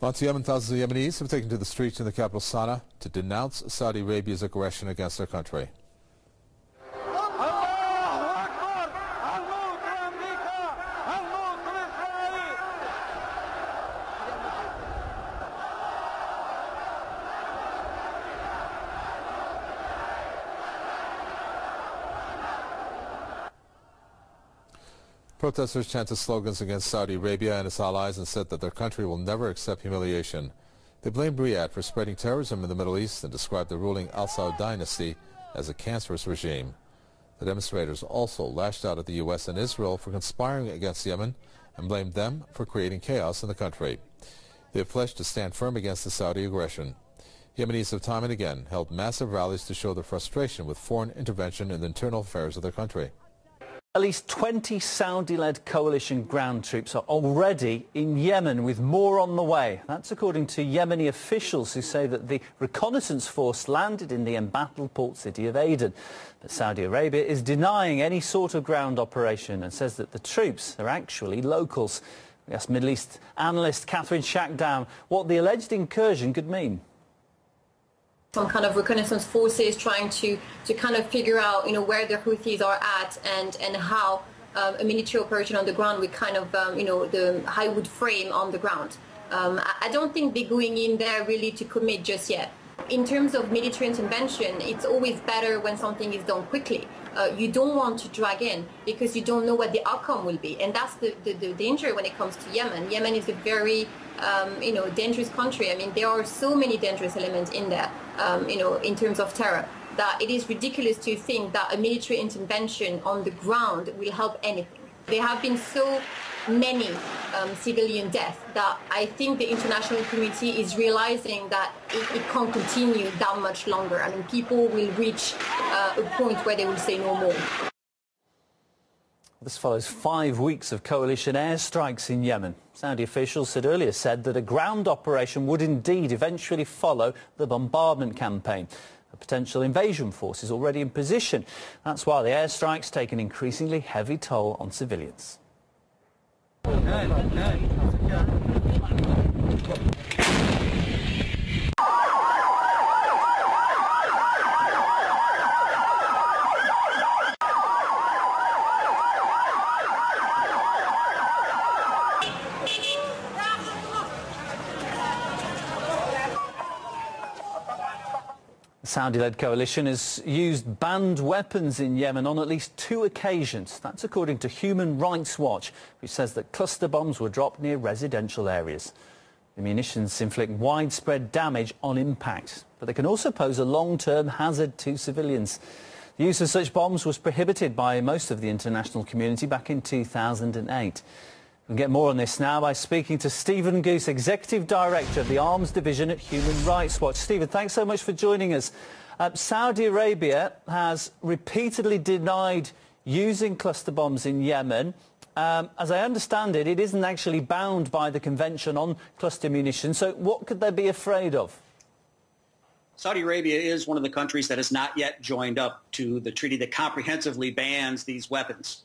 On to Yemen, thousands of Yemenis have taken to the streets in the capital Sana'a to denounce Saudi Arabia's aggression against their country. Protesters chanted slogans against Saudi Arabia and its allies and said that their country will never accept humiliation. They blamed Riyadh for spreading terrorism in the Middle East and described the ruling Al Saud dynasty as a cancerous regime. The demonstrators also lashed out at the U.S. and Israel for conspiring against Yemen and blamed them for creating chaos in the country. They have pledged to stand firm against the Saudi aggression. Yemenis have time and again held massive rallies to show their frustration with foreign intervention in the internal affairs of their country. At least 20 Saudi-led coalition ground troops are already in Yemen, with more on the way. That's according to Yemeni officials who say that the reconnaissance force landed in the embattled port city of Aden. But Saudi Arabia is denying any sort of ground operation and says that the troops are actually locals. We asked Middle East analyst Catherine Shackdown what the alleged incursion could mean. Some kind of reconnaissance forces trying to kind of figure out, where the Houthis are at and how a military operation on the ground with kind of, the high wood frame on the ground. I don't think they're going in there really to commit just yet. In terms of military intervention, it's always better when something is done quickly. You don't want to drag in because you don't know what the outcome will be. And that's the danger when it comes to Yemen. Yemen is a very, dangerous country. I mean, there are so many dangerous elements in there, in terms of terror, that it is ridiculous to think that a military intervention on the ground will help anything. There have been so many civilian deaths that I think the international community is realizing that it can't continue that much longer. I mean, people will reach a point where they will say no more. This follows 5 weeks of coalition airstrikes in Yemen. Saudi officials had earlier said that a ground operation would indeed eventually follow the bombardment campaign. A potential invasion force is already in position. That's why the airstrikes take an increasingly heavy toll on civilians. The Saudi-led coalition has used banned weapons in Yemen on at least 2 occasions. That's according to Human Rights Watch, which says that cluster bombs were dropped near residential areas. The munitions inflict widespread damage on impact, but they can also pose a long-term hazard to civilians. The use of such bombs was prohibited by most of the international community back in 2008. We'll get more on this now by speaking to Stephen Goose, Executive Director of the Arms Division at Human Rights Watch. Stephen, thanks so much for joining us. Saudi Arabia has repeatedly denied using cluster bombs in Yemen. As I understand it, it isn't actually bound by the Convention on Cluster Munitions. So what could they be afraid of? Saudi Arabia is one of the countries that has not yet joined up to the treaty that comprehensively bans these weapons.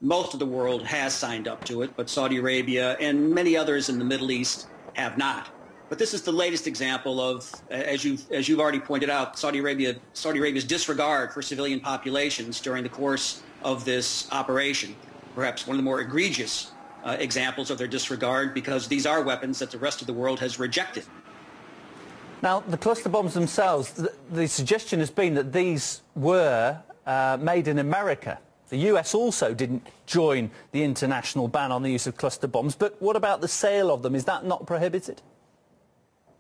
Most of the world has signed up to it, but Saudi Arabia and many others in the Middle East have not. But this is the latest example of, as you've already pointed out, Saudi Arabia's disregard for civilian populations during the course of this operation. Perhaps one of the more egregious examples of their disregard, because these are weapons that the rest of the world has rejected. Now, the cluster bombs themselves, the suggestion has been that these were made in America. The US also didn't join the international ban on the use of cluster bombs, but what about the sale of them? Is that not prohibited?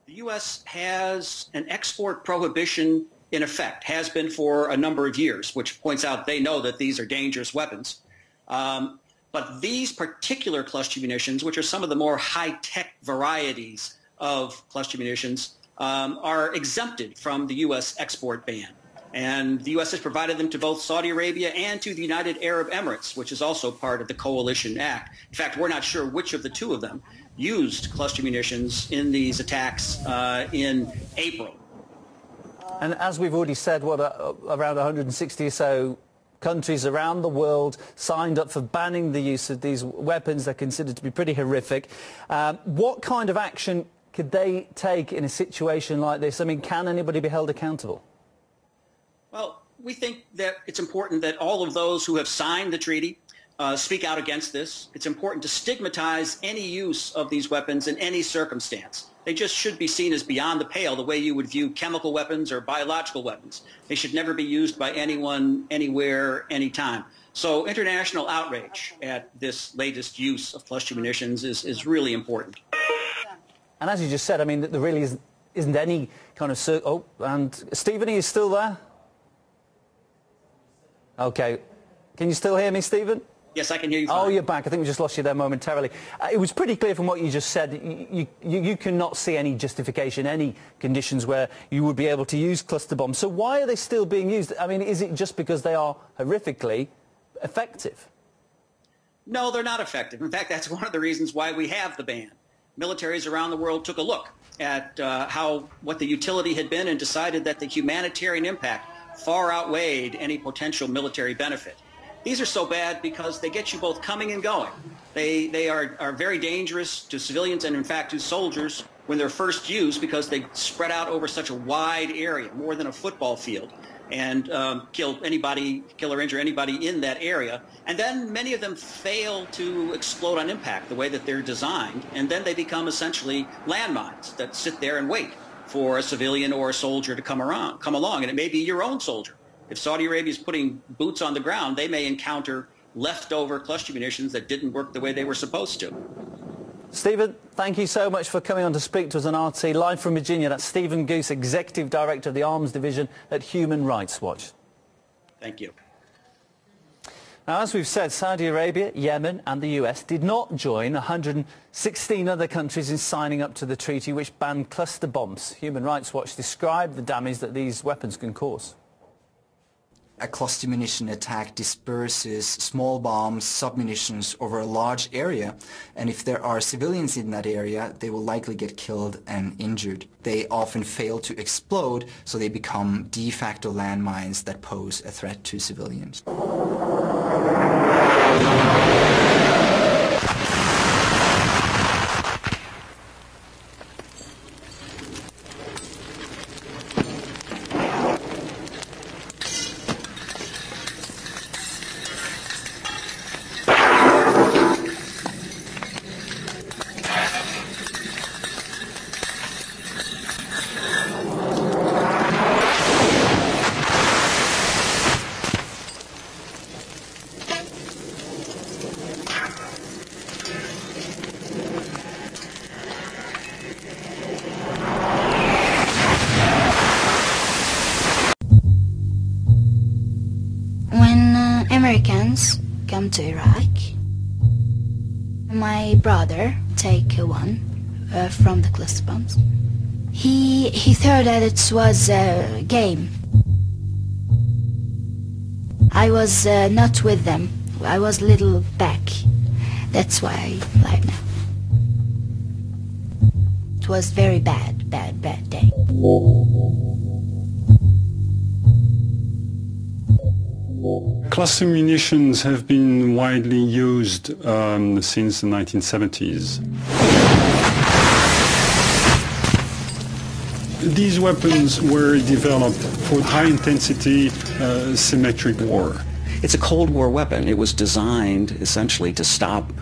The U.S. has an export prohibition in effect, has been for a number of years, which points out they know that these are dangerous weapons. But these particular cluster munitions, which are some of the more high-tech varieties of cluster munitions, are exempted from the U.S. export ban. And the U.S. has provided them to both Saudi Arabia and to the United Arab Emirates, which is also part of the Coalition Act. In fact, we're not sure which of the two of them used cluster munitions in these attacks in April. And as we've already said, around 160 or so countries around the world signed up for banning the use of these weapons. They're considered to be pretty horrific. What kind of action could they take in a situation like this? I mean, can anybody be held accountable? Well, we think that it's important that all of those who have signed the treaty speak out against this. It's important to stigmatize any use of these weapons in any circumstance. They just should be seen as beyond the pale, the way you would view chemical weapons or biological weapons. They should never be used by anyone, anywhere, anytime. So international outrage at this latest use of cluster munitions is really important. And as you just said, I mean, there really isn't any kind of... Oh, and Stephen, are you still there? OK. Can you still hear me, Stephen? Yes, I can hear you fine. Oh, you're back. I think we just lost you there momentarily. It was pretty clear from what you just said. You cannot see any justification, any conditions where you would be able to use cluster bombs. So why are they still being used? I mean, is it just because they are horrifically effective? No, they're not effective. In fact, that's one of the reasons why we have the ban. Militaries around the world took a look at what the utility had been and decided that the humanitarian impact far outweighed any potential military benefit. These are so bad because they get you both coming and going. They are very dangerous to civilians and, in fact, to soldiers when they're first used because they spread out over such a wide area, more than a football field, and kill or injure anybody in that area. And then many of them fail to explode on impact the way that they're designed, and then they become essentially landmines that sit there and wait for a civilian or a soldier to come along, and it may be your own soldier. If Saudi Arabia is putting boots on the ground, they may encounter leftover cluster munitions that didn't work the way they were supposed to. Stephen, thank you so much for coming on to speak to us on RT. Live from Virginia, that's Stephen Goose, Executive Director of the Arms Division at Human Rights Watch. Thank you. Now, as we've said, Saudi Arabia, Yemen and the US did not join 116 other countries in signing up to the treaty which banned cluster bombs. Human Rights Watch described the damage that these weapons can cause. A cluster munition attack disperses small bombs, submunitions over a large area, and if there are civilians in that area, they will likely get killed and injured. They often fail to explode, so they become de facto landmines that pose a threat to civilians. Americans come to Iraq. My brother take one from the cluster bombs. He thought that it was a game. I was not with them. I was a little back. That's why I live now. It was very bad day. Cluster munitions have been widely used since the 1970s. These weapons were developed for high-intensity symmetric war. It's a Cold War weapon. It was designed essentially to stop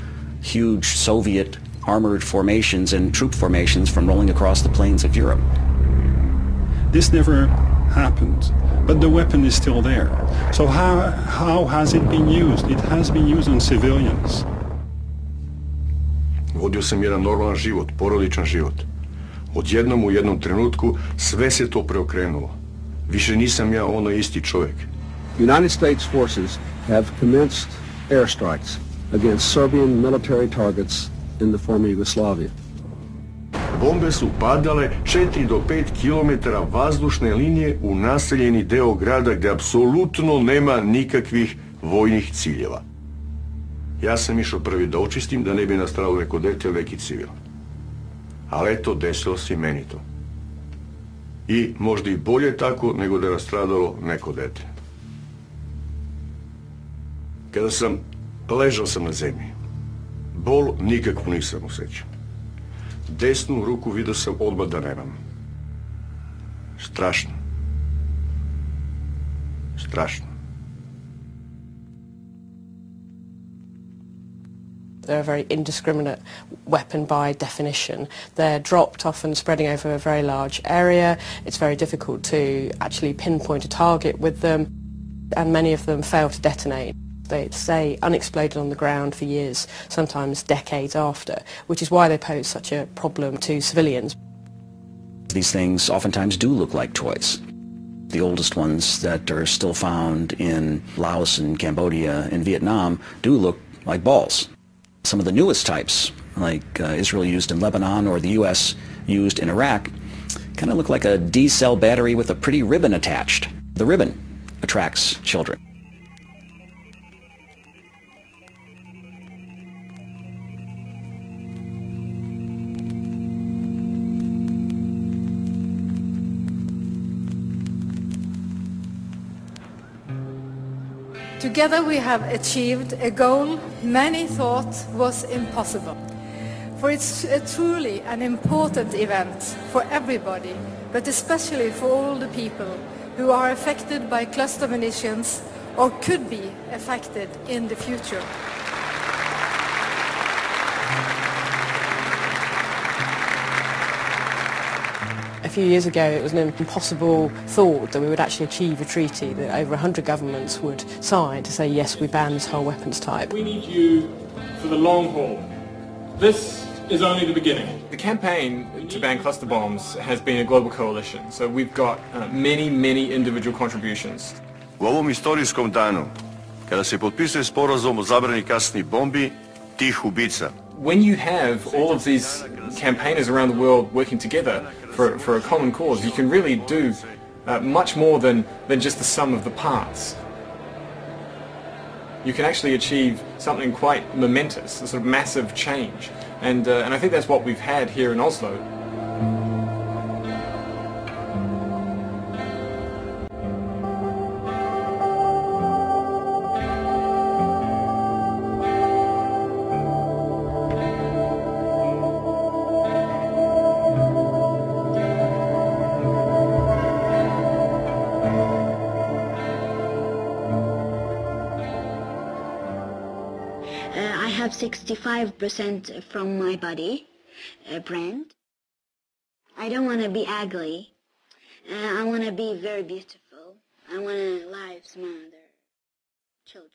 huge Soviet armored formations and troop formations from rolling across the plains of Europe. This never happened, but the weapon is still there. So how has it been used? It has been used on civilians. Vodio sam jedan normalan život, porodičan život. Odjednom u jednom trenutku sve se to preokrenulo. Više nisam ja ono isti čovjek. United States forces have commenced airstrikes against Serbian military targets in the former Yugoslavia. Bombe su padale 4 do 5 kilometara vazdušne linije u naseljeni deo grada gdje apsolutno nema nikakvih vojnih ciljeva. Ja sam išao prvi da očistim da ne bi nastradalo neko dete ili neki civil. Ali eto, desilo se i meni to. I možda i bolje tako nego da je nastradalo neko dete. Kada sam ležao sam na zemlji. Bol nikakvu nisam osjećao. Desnu ruku vidio sam odmah da nemam. Strašno. Strašno. They're a very indiscriminate weapon by definition. They're dropped, often spreading over a very large area. It's very difficult to actually pinpoint a target with them, and many of them fail to detonate. They stay unexploded on the ground for years, sometimes decades after, which is why they pose such a problem to civilians. These things oftentimes do look like toys. The oldest ones that are still found in Laos and Cambodia and Vietnam do look like balls. Some of the newest types, like Israel used in Lebanon or the U.S. used in Iraq, kind of look like a D-cell battery with a pretty ribbon attached. The ribbon attracts children. Together we have achieved a goal many thought was impossible. For it's truly an important event for everybody, but especially for all the people who are affected by cluster munitions or could be affected in the future. A few years ago it was an impossible thought that we would actually achieve a treaty that over 100 governments would sign to say yes, we ban this whole weapons type. We need you for the long haul. This is only the beginning. The campaign to ban cluster bombs has been a global coalition, so we've got many individual contributions. U ovom istorijskom danu, kada se potpisuje sporazum o zabrani kasnih bombi, tih ubica. When you have all of these campaigners around the world working together for a common cause, you can really do much more than just the sum of the parts. You can actually achieve something quite momentous, a sort of massive change, and I think that's what we've had here in Oslo. I have 65% from my body, brand. I don't want to be ugly. I want to be very beautiful. I want to live some other children.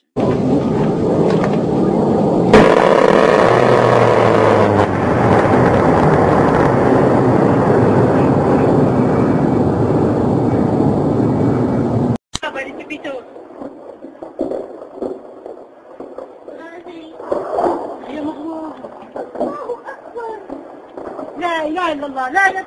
لا إله إلا الله لا لا